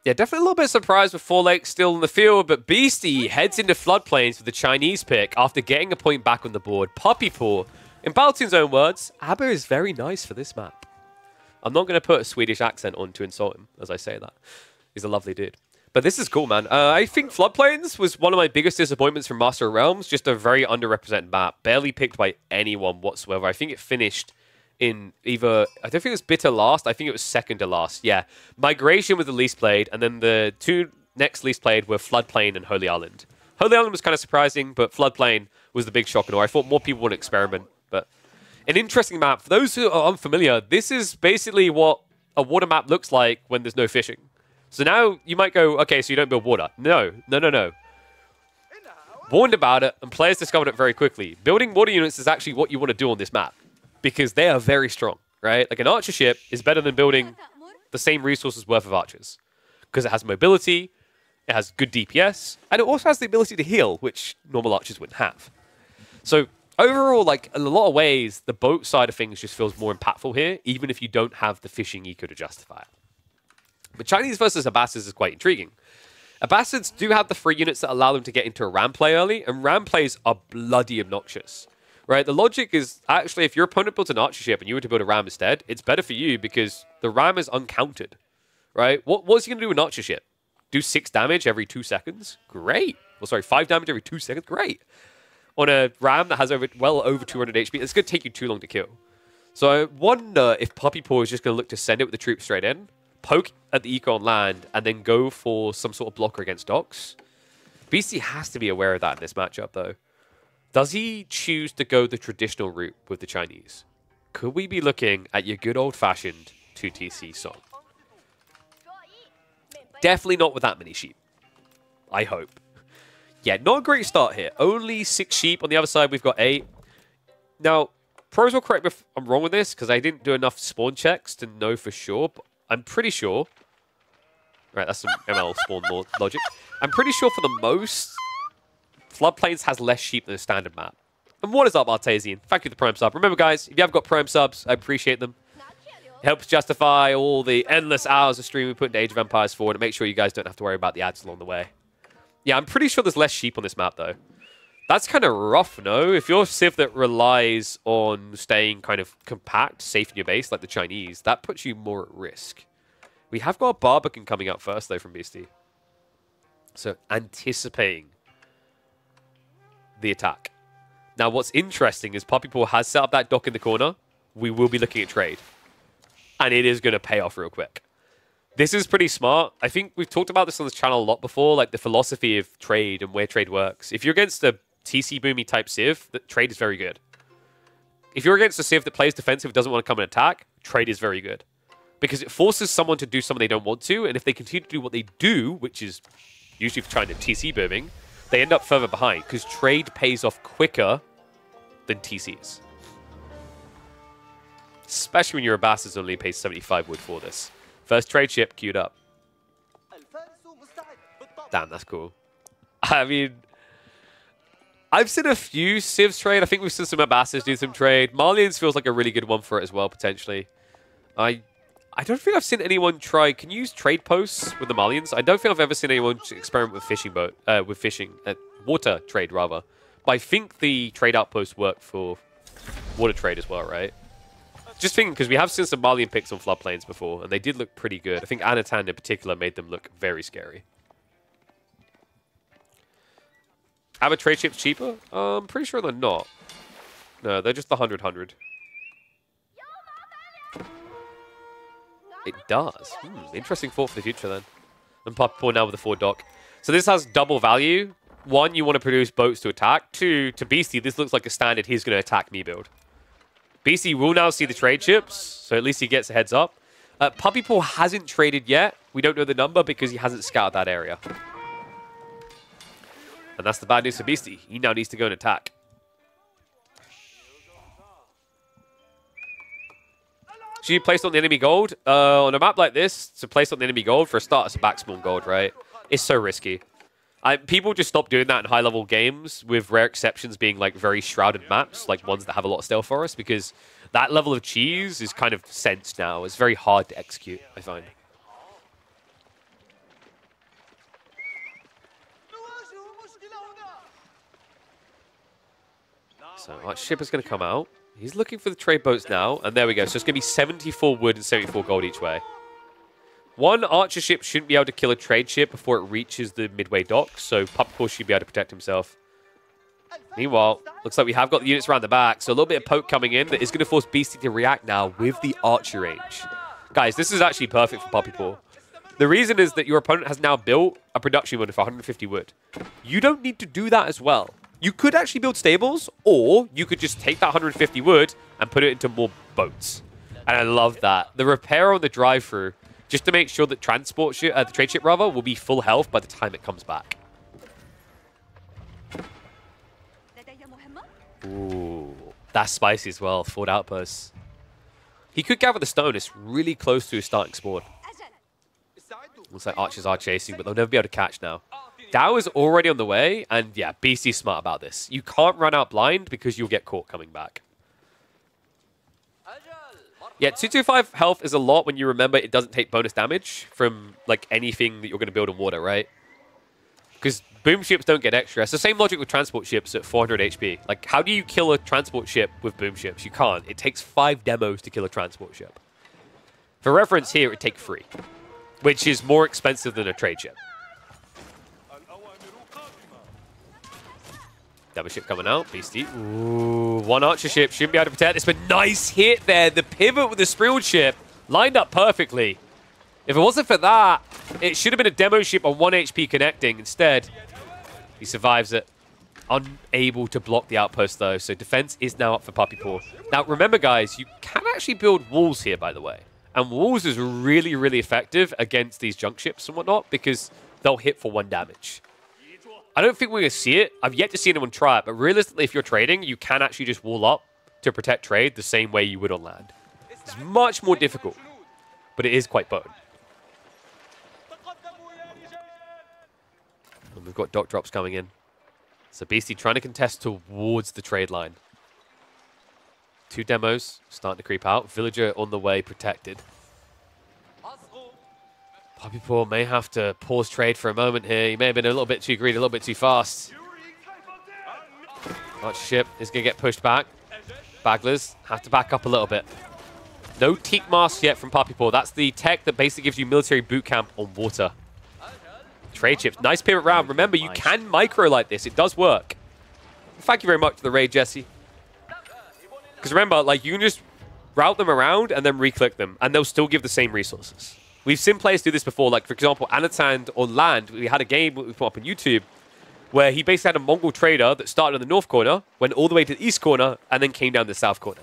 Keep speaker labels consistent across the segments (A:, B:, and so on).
A: Yeah, definitely a little bit surprised with 4 Lakes still in the field, but Beastie heads into floodplains with the Chinese pick after getting a point back on the board. Puppy Paw. In Baltoon's own words, Abba is very nice for this map. I'm not going to put a Swedish accent on to insult him as I say that. He's a lovely dude. But this is cool, man. I think Floodplains was one of my biggest disappointments from Master of Realms. Just a very underrepresented map. Barely picked by anyone whatsoever. I think it finished in either... I don't think it was bitter last. I think it was second to last. Yeah. Migration was the least played. And then the 2 next least played were Floodplain and Holy Island. Holy Island was kind of surprising, but Floodplain was the big shock and awe. I thought more people would experiment. But an interesting map. For those who are unfamiliar, this is basically what a water map looks like when there's no fishing. So now you might go, okay, so you don't build water. No. Warned about it, and players discovered it very quickly. Building water units is actually what you want to do on this map, because they are very strong, right? Like an archer ship is better than building the same resources worth of archers, because it has mobility, it has good DPS, and it also has the ability to heal, which normal archers wouldn't have. So overall, like in a lot of ways, the boat side of things just feels more impactful here, even if you don't have the fishing eco to justify it. But Chinese versus Abbasids is quite intriguing. Abbasids do have the 3 units that allow them to get into a ram play early, and ram plays are bloody obnoxious. Right? The logic is actually if your opponent builds an archer ship and you were to build a ram instead, it's better for you because the ram is uncounted. Right? What's he going to do with an archer ship? Do 6 damage every 2 seconds? Great. Well, sorry, 5 damage every 2 seconds? Great. On a ram that has well over 200 HP, it's going to take you too long to kill. So I wonder if Puppy Paw is just going to look to send it with the troops straight in, poke at the eco on land, and then go for some sort of blocker against docks. Beastie has to be aware of that in this matchup, though. Does he choose to go the traditional route with the Chinese? Could we be looking at your good old-fashioned 2TC song? Definitely not with that many sheep. I hope. Yeah, not a great start here. Only 6 sheep. On the other side, we've got 8. Now, pros will correct me if I'm wrong with this, because I didn't do enough spawn checks to know for sure, but I'm pretty sure... Right, that's some ML spawn logic. I'm pretty sure for the most, Floodplains has less sheep than a standard map. And what is up, Artesian? Thank you for the Prime sub. Remember, guys, if you have got Prime subs, I appreciate them. It helps justify all the endless hours of stream we put into Age of Empires 4 to make sure you guys don't have to worry about the ads along the way. Yeah, I'm pretty sure there's less sheep on this map, though. That's kind of rough, no? If you're a Civ that relies on staying kind of compact, safe in your base, like the Chinese, that puts you more at risk. We have got a Barbican coming up first, though, from Beastie. So, anticipating the attack. Now, what's interesting is Puppy Paw has set up that dock in the corner. We will be looking at trade. And it is going to pay off real quick. This is pretty smart. I think we've talked about this on this channel a lot before, like the philosophy of trade and where trade works. If you're against a TC boomy type Civ, that trade is very good. If you're against a Civ that plays defensive, doesn't want to come and attack, trade is very good. Because it forces someone to do something they don't want to, and if they continue to do what they do, which is usually for trying to TC booming, they end up further behind, because trade pays off quicker than TCs. Especially when your Abbasids only pay 75 wood for this. First trade ship queued up. Damn, that's cool. I mean, I've seen a few Civs trade. I think we've seen some Abbasids do some trade. Malians feels like a really good one for it as well, potentially. I don't think I've seen anyone try... Can you use trade posts with the Malians? I don't think I've ever seen anyone experiment with fishing water trade, rather. But I think the trade outposts work for water trade as well, right? Just thinking, because we have seen some Malian picks on floodplains before, and they did look pretty good. I think Anatan in particular made them look very scary. Are trade ships cheaper? I'm pretty sure they're not. No, they're just the 100-100. It does. Interesting thought for the future then. And Puppy Paw now with the 4 dock. So this has double value. 1, you want to produce boats to attack. 2, to Beastie, this looks like a standard he's going to attack me build. Beastie will now see the trade ships, so at least he gets a heads up. Puppy Paw hasn't traded yet. We don't know the number because he hasn't scouted that area. And that's the bad news for Beastie. He now needs to go and attack. Should you place on the enemy gold? On a map like this, to place on the enemy gold, for a start, it's a back spawn gold, right? It's so risky. People just stop doing that in high-level games, with rare exceptions being like very shrouded maps, like ones that have a lot of stealth for us, because that level of cheese is kind of sensed now. It's very hard to execute, I find. So our ship is going to come out. He's looking for the trade boats now. And there we go. So it's going to be 74 wood and 74 gold each way. One archer ship shouldn't be able to kill a trade ship before it reaches the midway dock. So Puppy should be able to protect himself. Meanwhile, looks like we have got the units around the back. So a little bit of poke coming in that is going to force Beastie to react now with the archer range. Guys, this is actually perfect for Puppy Paw. The reason is that your opponent has now built a production unit for 150 wood. You don't need to do that as well. You could actually build stables, or you could just take that 150 wood and put it into more boats. And I love that. The repair on the drive-through, just to make sure that the trade ship rather, will be full health by the time it comes back. Ooh, that's spicy as well. Forward outposts. He could gather the stone. It's really close to his starting spawn. Looks like archers are chasing, but they'll never be able to catch now. Dow is already on the way, and yeah, Beastie's smart about this. You can't run out blind because you'll get caught coming back. Yeah, 225 health is a lot when you remember it doesn't take bonus damage from like anything that you're going to build in water, right? Because boom ships don't get extra. It's the same logic with transport ships at 400 HP. Like, how do you kill a transport ship with boom ships? You can't. It takes 5 demos to kill a transport ship. For reference here, it takes 3. Which is more expensive than a trade ship. Double ship coming out. Beastie. Ooh, one archer ship. Shouldn't be able to protect this, but nice hit there. The pivot with the Sprield ship lined up perfectly. If it wasn't for that, it should have been a demo ship on 1 HP connecting. Instead, he survives it. Unable to block the outpost, though. So defense is now up for Puppy Paw. Now, remember, guys, you can actually build walls here, by the way. And walls is really, really effective against these junk ships and whatnot because they'll hit for 1 damage. I don't think we're going to see it. I've yet to see anyone try it. But realistically, if you're trading, you can actually just wall up to protect trade the same way you would on land. It's much more difficult, but it is quite potent. And we've got dock drops coming in. So Beastie trying to contest towards the trade line. 2 demos starting to creep out. Villager on the way, protected. Puppy Paw may have to pause trade for a moment here. He may have been a little bit too greedy, a little bit too fast. Archer ship is going to get pushed back. Bagglers have to back up a little bit. No teak mask yet from Puppy Paw. That's the tech that basically gives you military boot camp on water. Trade ships. Nice pivot round. Remember, you can micro like this. It does work. Thank you very much for the raid, Jesse. Because remember, like, you can just route them around and then re-click them, and they'll still give the same resources. We've seen players do this before. Like, for example, Anatand on land, we had a game we put up on YouTube where he basically had a Mongol trader that started in the north corner, went all the way to the east corner, and then came down the south corner.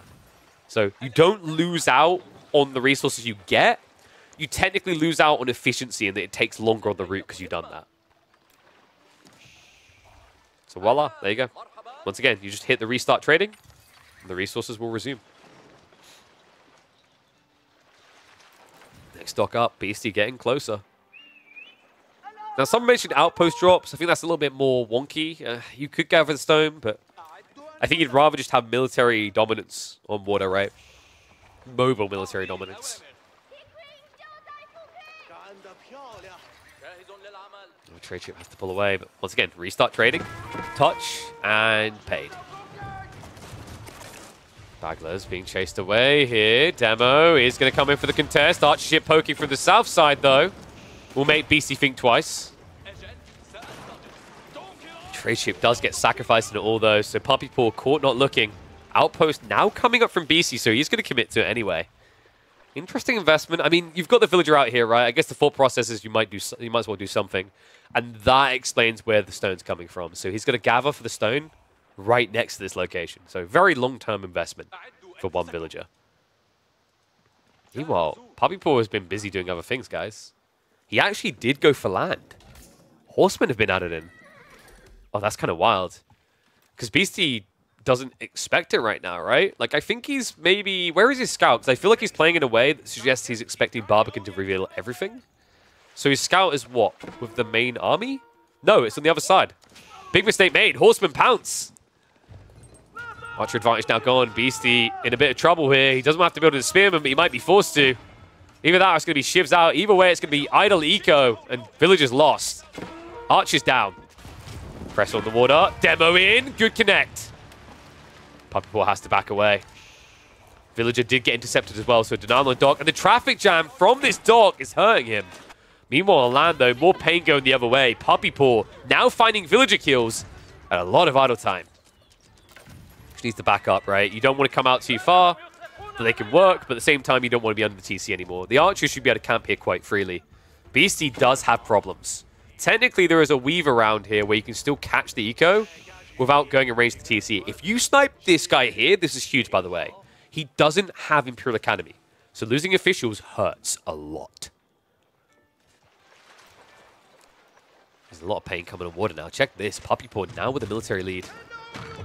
A: So you don't lose out on the resources you get. You technically lose out on efficiency and that it takes longer on the route because you've done that. So voila, there you go. Once again, you just hit the restart trading, and the resources will resume. Next dock up, Beastie getting closer. Now, someone mentioned outpost drops. I think that's a little bit more wonky. You could gather the stone, but I think you'd rather just have military dominance on water, right? Mobile military dominance. Trade ship has to pull away, but once again, restart trading. Touch and paid. Bagglers being chased away here. Demo is going to come in for the contest. Archer ship poking from the south side, though, will make Beastie think twice. Trade ship does get sacrificed in it all, though, so Puppy Paw caught not looking. Outpost now coming up from Beastie, so he's going to commit to it anyway. Interesting investment. I mean, you've got the villager out here, right? I guess the thought process is you might as well do something. And that explains where the stone's coming from. So he's going to gather for the stone right next to this location. So very long-term investment for one villager. Meanwhile, Puppy Paw has been busy doing other things, guys. He actually did go for land. Horsemen have been added in. Oh, that's kind of wild. Because Beastie doesn't expect it right now, right? Like, I think he's maybe... Where is his scout? Because I feel like he's playing in a way that suggests he's expecting Barbican to reveal everything. So his scout is what? With the main army? No, it's on the other side. Big mistake made. Horseman pounce. Archer advantage now gone. Beastie in a bit of trouble here. He doesn't have to build a spearman, but he might be forced to. Either that or it's going to be shivs out. Either way, it's going to be idle eco, and villagers lost. Archer's down. Press on the water. Demo in. Good connect. Puppypaw has to back away. Villager did get intercepted as well, so denial on Doc. And the traffic jam from this Doc is hurting him. Meanwhile, on land, though, more pain going the other way. Puppypaw now finding Villager kills and a lot of idle time. Which needs to back up, right? You don't want to come out too far, so they can work, but at the same time, you don't want to be under the TC anymore. The archers should be able to camp here quite freely. Beastie does have problems. Technically, there is a weave around here where you can still catch the eco without going and range the TC. If you snipe this guy here, this is huge, by the way. He doesn't have Imperial Academy. So losing officials hurts a lot. There's a lot of pain coming on water now. Check this. Puppypaw now with a military lead.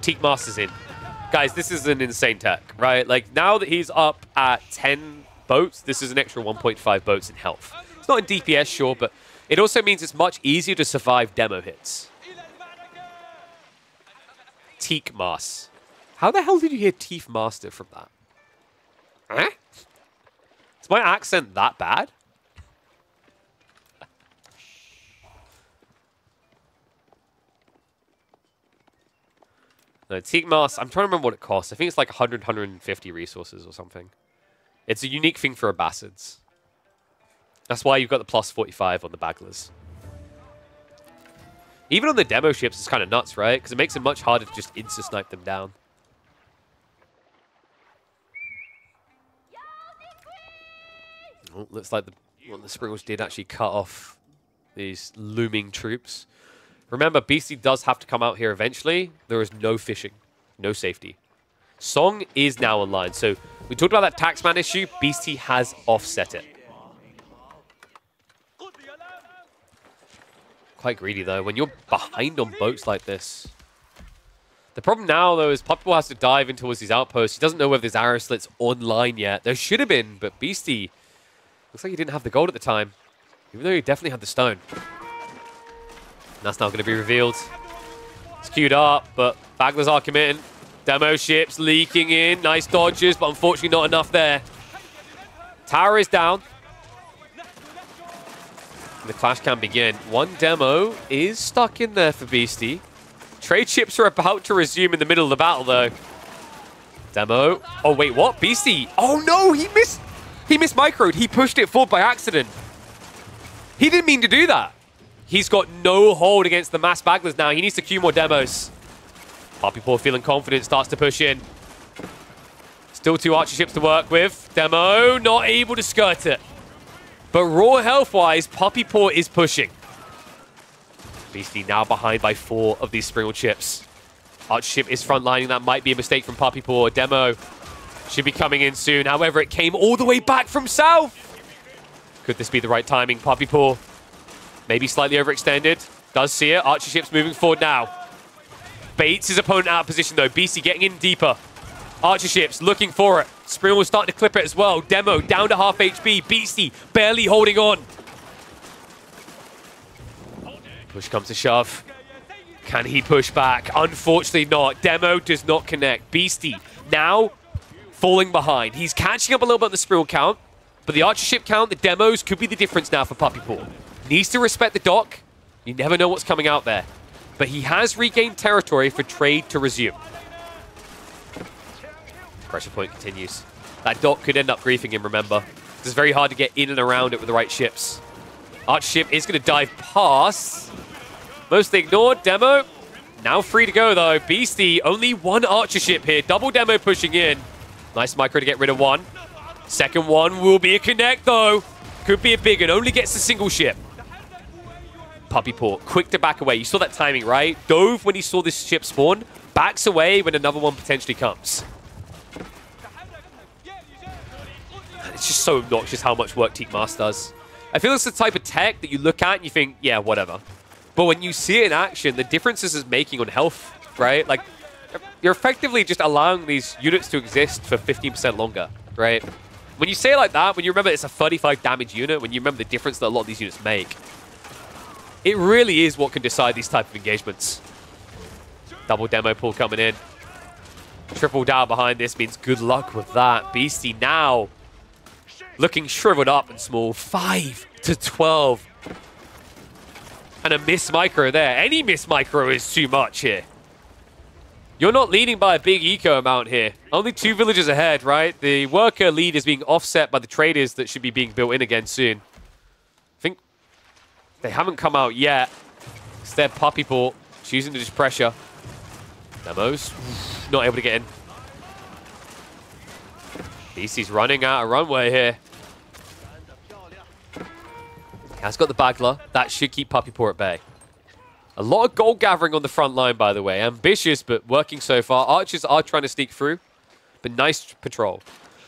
A: Teak Master's in. Guys, this is an insane tech, right? Like, now that he's up at 10 boats, this is an extra 1.5 boats in health. It's not in DPS, sure, but it also means it's much easier to survive demo hits. Teak Mas. How the hell did you hear Teeth Master from that? Huh? Is my accent that bad? No, Teak Mas, I'm trying to remember what it costs. I think it's like 100, 150 resources or something. It's a unique thing for Abbasids. That's why you've got the plus 45 on the Baglers. Even on the demo ships, it's kind of nuts, right? Because it makes it much harder to just insta-snipe them down. Oh, looks like the Springles did actually cut off these looming troops. Remember, Beastie does have to come out here eventually. There is no fishing, no safety. Song is now online. So we talked about that taxman issue. Beastie has offset it. Quite greedy, though, when you're behind on boats like this. The problem now, though, is Puppypaw has to dive in towards these outposts. He doesn't know whether there's arrow slits online yet. There should have been, but Beastie looks like he didn't have the gold at the time, even though he definitely had the stone. And that's now going to be revealed. It's queued up, but Baglers are committing. Demo ships leaking in. Nice dodges, but unfortunately not enough there. Tower is down. The clash can begin. One demo is stuck in there for Beastie. Trade ships are about to resume in the middle of the battle, though. Demo. Oh, wait, what? Beastie. Oh, no, he missed. He mismicroed. He pushed it forward by accident. He didn't mean to do that. He's got no hold against the mass Baglers now. He needs to queue more demos. Puppypaw feeling confident, starts to push in. Still two archer ships to work with. Demo not able to skirt it. But raw health-wise, Puppypaw is pushing. Beastie now behind by 4 of these Springled ships. Archer ship is frontlining. That might be a mistake from Puppypaw. Demo should be coming in soon. However, it came all the way back from south. Could this be the right timing? Puppypaw maybe slightly overextended. Does see it. Archer ship's moving forward now. Baits his opponent out of position, though. Beastie getting in deeper. Archer ships looking for it. Springle starting to clip it as well. Demo down to half HP. Beastie barely holding on. Push comes to shove. Can he push back? Unfortunately not. Demo does not connect. Beastie now falling behind. He's catching up a little bit on the Springle count, but the Archer ship count, the demos, could be the difference now for Puppypaw. Needs to respect the dock. You never know what's coming out there. But he has regained territory for trade to resume. Pressure point continues. That dock could end up griefing him, remember. It's very hard to get in and around it with the right ships. Archer ship is going to dive past. Mostly ignored. Demo now free to go, though. Beastie, only one Archer ship here. Double Demo pushing in. Nice micro to get rid of one. Second one will be a connect, though. Could be a big one. Only gets a single ship. Puppypaw, quick to back away. You saw that timing, right? Dove when he saw this ship spawn. Backs away when another one potentially comes. It's just so obnoxious how much work Teak Mas does. I feel it's the type of tech that you look at and you think, yeah, whatever. But when you see it in action, the differences it's making on health, right? Like, you're effectively just allowing these units to exist for 15% longer, right? When you say it like that, when you remember it's a 35 damage unit, when you remember the difference that a lot of these units make, it really is what can decide these type of engagements. Double demo pull coming in. Triple down behind this means good luck with that. Beastie now looking shriveled up and small. 5 to 12. And a miss micro there. Any miss micro is too much here. You're not leading by a big eco amount here. Only 2 villages ahead, right? The worker lead is being offset by the traders that should be being built in again soon. I think they haven't come out yet. Instead, Puppy Paw choosing to just pressure. Demos not able to get in. BC's running out of runway here. Has got the Bagler. That should keep Puppy Paw at bay. A lot of gold gathering on the front line, by the way. Ambitious, but working so far. Archers are trying to sneak through, but nice patrol.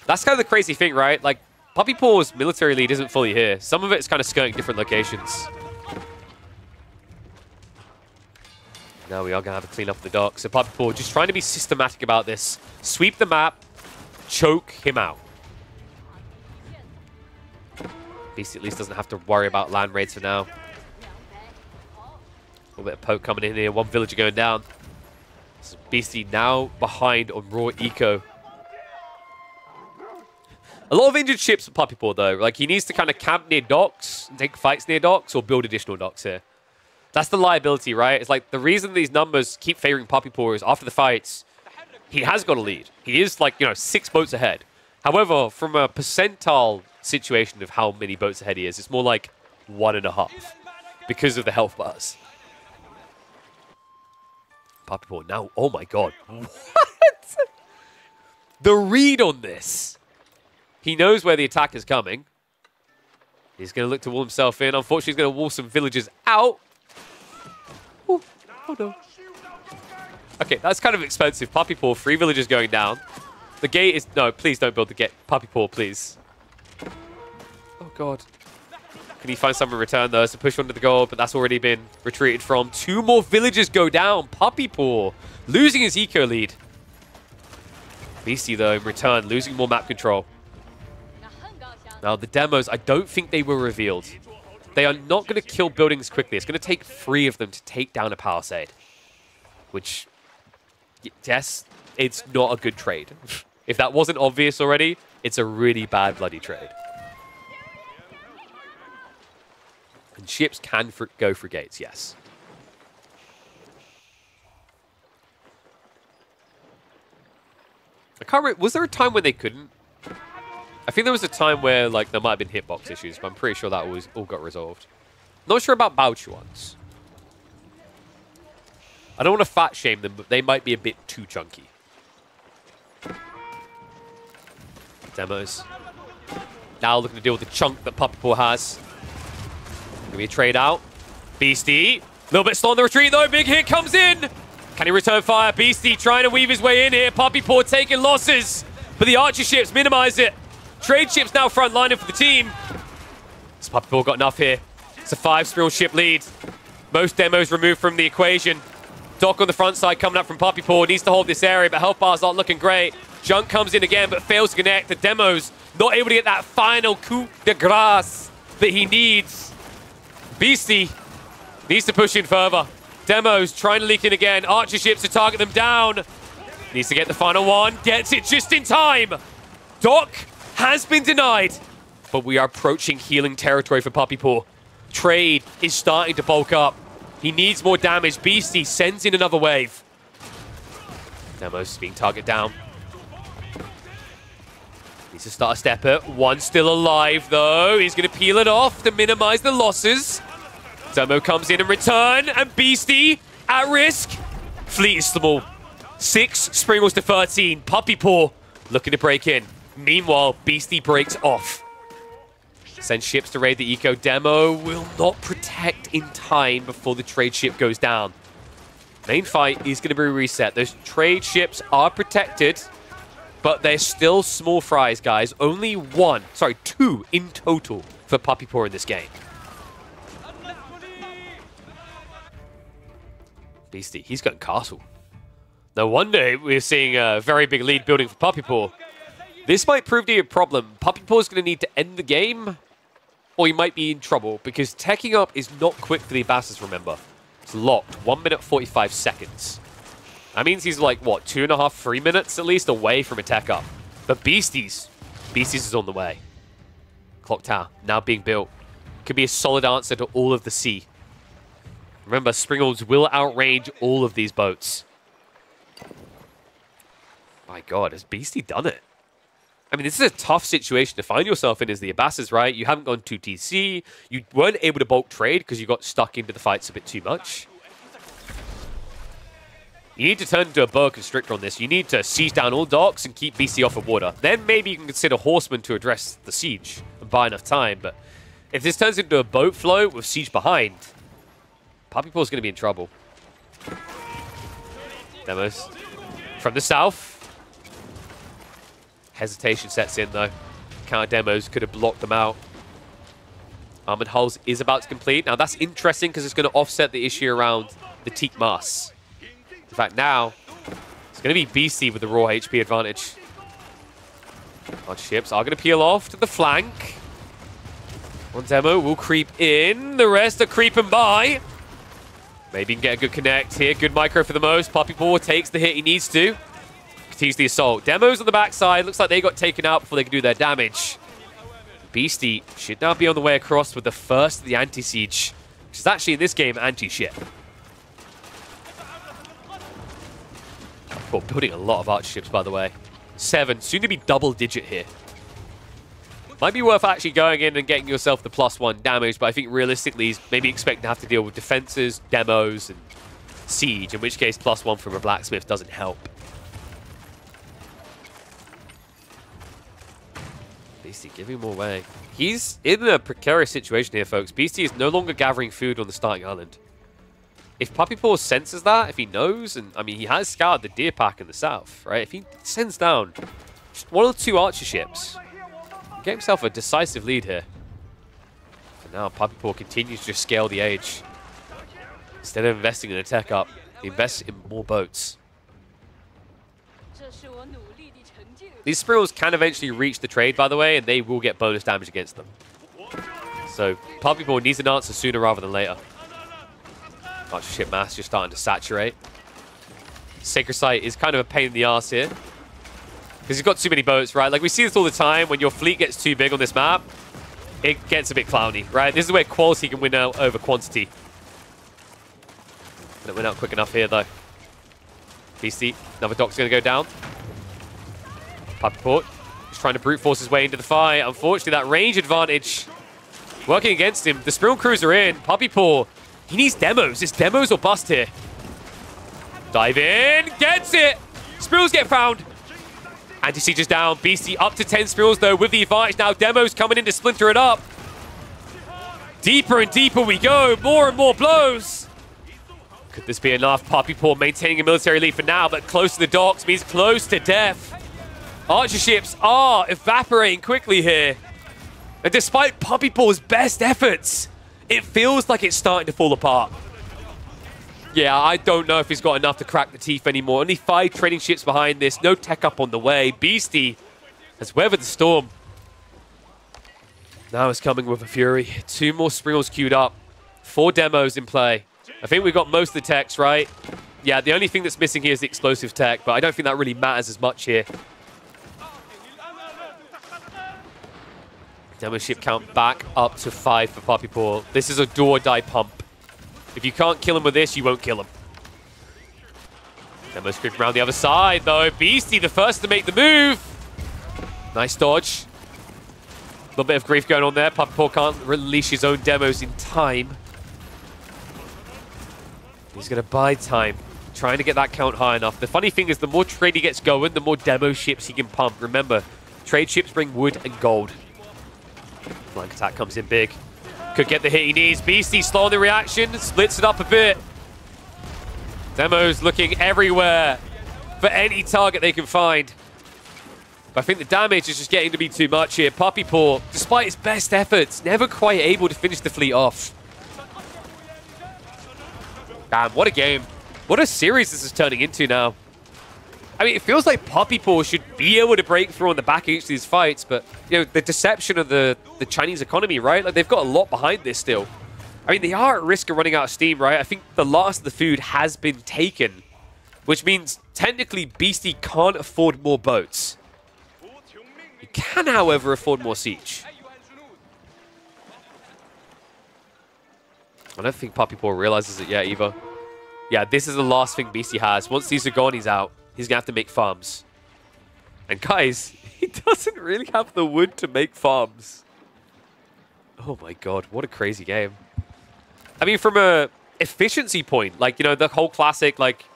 A: That's kind of the crazy thing, right? Like, Puppy Paw's military lead isn't fully here. Some of it's kind of skirting different locations. Now we are going to have to clean up the dock. So Puppy Paw just trying to be systematic about this. Sweep the map, choke him out. BC at least doesn't have to worry about land raids for now. A little bit of poke coming in here. One villager going down. So BC now behind on raw eco. A lot of injured ships for Puppy Paw, though. Like, he needs to kind of camp near docks and take fights near docks or build additional docks here. That's the liability, right? It's like the reason these numbers keep favoring Puppy Paw is after the fights, he has got a lead. He is, like, 6 boats ahead. However, from a percentile situation of how many boats ahead he is, it's more like 1.5 because of the health bars. Puppy Paw now, oh my god. What? The read on this. He knows where the attack is coming. He's going to look to wall himself in. Unfortunately, he's going to wall some villagers out. Ooh. Oh no. Okay, that's kind of expensive. Puppy Paw, 3 villagers going down. The gate is... No, please don't build the gate. Puppy Paw, please. Oh god. Can he find some in return, though? It's a push onto the gold, but that's already been retreated from. 2 more villagers go down. Puppy Paw losing his eco lead. Beastie, though, in return, losing more map control. Now, the demos, I don't think they were revealed. They are not going to kill buildings quickly. It's going to take 3 of them to take down a palisade. Which, yes, it's not a good trade. If that wasn't obvious already, it's a really bad bloody trade. And ships can go for gates, yes. I can't remember, was there a time when they couldn't? I think there was a time where like there might have been hitbox issues, but I'm pretty sure that was all got resolved. Not sure about Baochuans. I don't want to fat shame them, but they might be a bit too chunky. Demos. Now looking to deal with the chunk that Puppy Paw has. Gonna be a trade out. Beastie. A little bit slow on the retreat though. Big hit comes in. Can he return fire? Beastie trying to weave his way in here. Puppy Paw taking losses. But the archer ships minimize it. Trade ships now front lining for the team. This Puppy Paw got enough here. It's a 5 spiral ship lead. Most demos removed from the equation. Dock on the front side coming up from Puppy Paw. Needs to hold this area, but health bars aren't looking great. Junk comes in again, but fails to connect. The demos not able to get that final coup de grace that he needs. Beastie needs to push in further. Demos trying to leak in again. Archer ships to target them down. Needs to get the final one. Gets it just in time. Dock has been denied. But we are approaching healing territory for Puppy Paw. Trade is starting to bulk up. He needs more damage. Beastie sends in another wave. Demos being targeted down. Needs to start a stepper. One still alive, though. He's going to peel it off to minimize the losses. Demo comes in return, and Beastie at risk. Fleet is small. 6 Springles to 13. Puppy Paw looking to break in. Meanwhile, Beastie breaks off. Sends ships to raid the eco. Demo will not protect in time before the trade ship goes down. Main fight is going to be reset. Those trade ships are protected, but they're still small fries, guys. Only 2 in total for Puppy Paw in this game. Beastie, he's got castle. No wonder we're seeing a very big lead building for Puppy Paw. This might prove to be a problem. Puppy Paw is going to need to end the game, or he might be in trouble, because teching up is not quick for the Abbasids, remember. It's locked. 1 minute, 45 seconds. That means he's like, what, 2.5, 3 minutes at least away from a tech up. But Beasties is on the way. Clock Tower now being built. Could be a solid answer to all of the sea. Remember, Springles will outrange all of these boats. My God, has Beastie done it? I mean, this is a tough situation to find yourself in as the Abbasids, right? You haven't gone to TC. You weren't able to bulk trade because you got stuck into the fights a bit too much. You need to turn into a boa constrictor on this. You need to siege down all docks and keep BC off of water. Then maybe you can consider horsemen to address the siege and buy enough time. But if this turns into a boat float with siege behind, Puppypaw's going to be in trouble. Demos from the south. Hesitation sets in, though. Counter demos could have blocked them out. Armored Hulls is about to complete. Now, that's interesting because it's going to offset the issue around the Teak Mass. In fact, now, it's going to be Beastie with the raw HP advantage. Our ships are going to peel off to the flank. One demo will creep in. The rest are creeping by. Maybe he can get a good connect here. Good micro for the most. Puppypaw takes the hit he needs to. Continues the assault. Demos on the backside. Looks like they got taken out before they could do their damage. Beastie should now be on the way across with the first of the anti-siege, which is actually in this game anti-ship. Well, building a lot of archer ships, by the way. 7, soon to be double-digit here. Might be worth actually going in and getting yourself the +1 damage, but I think realistically he's maybe expecting to have to deal with defenses, demos, and siege, in which case +1 from a blacksmith doesn't help. Beastie giving him away. He's in a precarious situation here, folks. Beastie is no longer gathering food on the starting island. If Puppypaw senses that, if he knows, and I mean, he has scouted the deer pack in the south, right? If he sends down just 1 or 2 archer ships, get himself a decisive lead here. And now Puppypaw continues to just scale the age. Instead of investing in a tech up, he invests in more boats. These squirrels can eventually reach the trade, by the way, and they will get bonus damage against them. So Puppypaw needs an answer sooner rather than later. Archer ship mass just starting to saturate. Sacred Site is kind of a pain in the ass here. Because you've got too many boats, right? Like, we see this all the time. When your fleet gets too big on this map, it gets a bit clowny, right? This is where quality can win out over quantity. Didn't win out quick enough here, though. Beastie, another dock's going to go down. Puppypaw just trying to brute force his way into the fight. Unfortunately, that range advantage working against him. The Spiral Cruiser in. Puppypaw, he needs demos. It's demos or bust here. Dive in. Gets it. Spirals get found. Anti-siege is down. Beastie up to 10 spirals, though, with the advantage. Now demos coming in to splinter it up. Deeper and deeper we go. More and more blows. Could this be enough? Puppypaw maintaining a military lead for now, but close to the docks means close to death. Archer ships are evaporating quickly here. And despite Puppypaw's best efforts, it feels like it's starting to fall apart. Yeah, I don't know if he's got enough to crack the teeth anymore. Only 5 trading ships behind this. No tech up on the way. Beastie has weathered the storm. Now it's coming with a fury. 2 more spirals queued up. 4 demos in play. I think we've got most of the techs, right? Yeah, the only thing that's missing here is the explosive tech, but I don't think that really matters as much here. Demo ship count back up to 5 for Puppypaw. This is a do-or-die pump. If you can't kill him with this, you won't kill him. Demo script around the other side, though. Beastie, the first to make the move. Nice dodge. A little bit of grief going on there. Puppypaw can't release his own demos in time. He's going to buy time, trying to get that count high enough. The funny thing is, the more trade he gets going, the more demo ships he can pump. Remember, trade ships bring wood and gold. Flank attack comes in big. Could get the hit he needs. Beastie slow on the reaction, splits it up a bit. Demo's looking everywhere for any target they can find. But I think the damage is just getting to be too much here. Puppypaw, despite his best efforts, never quite able to finish the fleet off. Damn, what a game. What a series this is turning into now. I mean, it feels like Puppypaw should be able to break through on the back of each of these fights, but, you know, the deception of the Chinese economy, right? Like, they've got a lot behind this still. I mean, they are at risk of running out of steam, right? I think the last of the food has been taken, which means technically Beastie can't afford more boats. He can, however, afford more siege. I don't think Puppypaw realizes it yet, either. Yeah, this is the last thing Beastie has. Once these are gone, he's out. He's going to have to make farms. And guys, he doesn't really have the wood to make farms. Oh my god, what a crazy game. I mean, from a efficiency point, like, you know, the whole classic, like,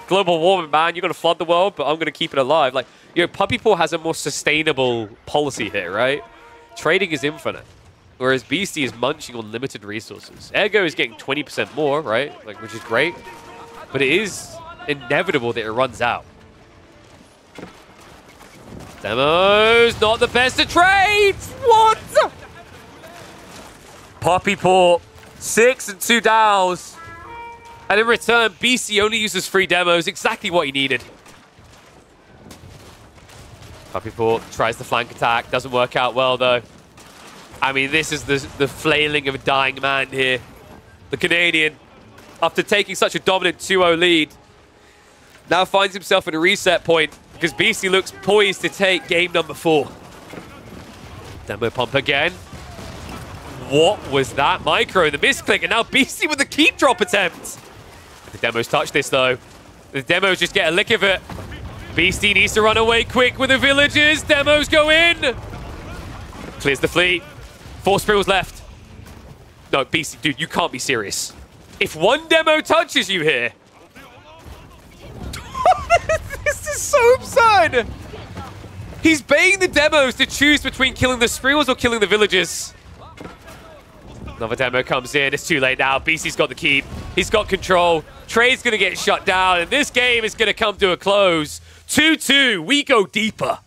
A: global warming, man, you're going to flood the world, but I'm going to keep it alive. Like, you know, Puppy Paw has a more sustainable policy here, right? Trading is infinite, whereas Beastie is munching on limited resources. Ergo is getting 20% more, right? Like, which is great, but it is inevitable that it runs out. Demo's not the best at trades! What? Puppy Paw, 6 and 2 downs. And in return, BC only uses 3 demos, exactly what he needed. Puppy Paw tries the flank attack, doesn't work out well though. I mean, this is the flailing of a dying man here. The Canadian, after taking such a dominant 2-0 lead, now finds himself at a reset point because BC looks poised to take game number 4. Demo pump again. What was that? Micro, the misclick, and now BC with the keep drop attempt. The demos touch this though. The demos just get a lick of it. Beastie needs to run away quick with the villagers. Demos go in. Clears the fleet. 4 spirals left. No, Beastie, dude, you can't be serious. If one demo touches you here. This is so absurd. He's baiting the demos to choose between killing the spirals or killing the villagers. Another demo comes in. It's too late now. BC's got the keep. He's got control. Trade's going to get shut down, and this game is going to come to a close. 2-2. We go deeper.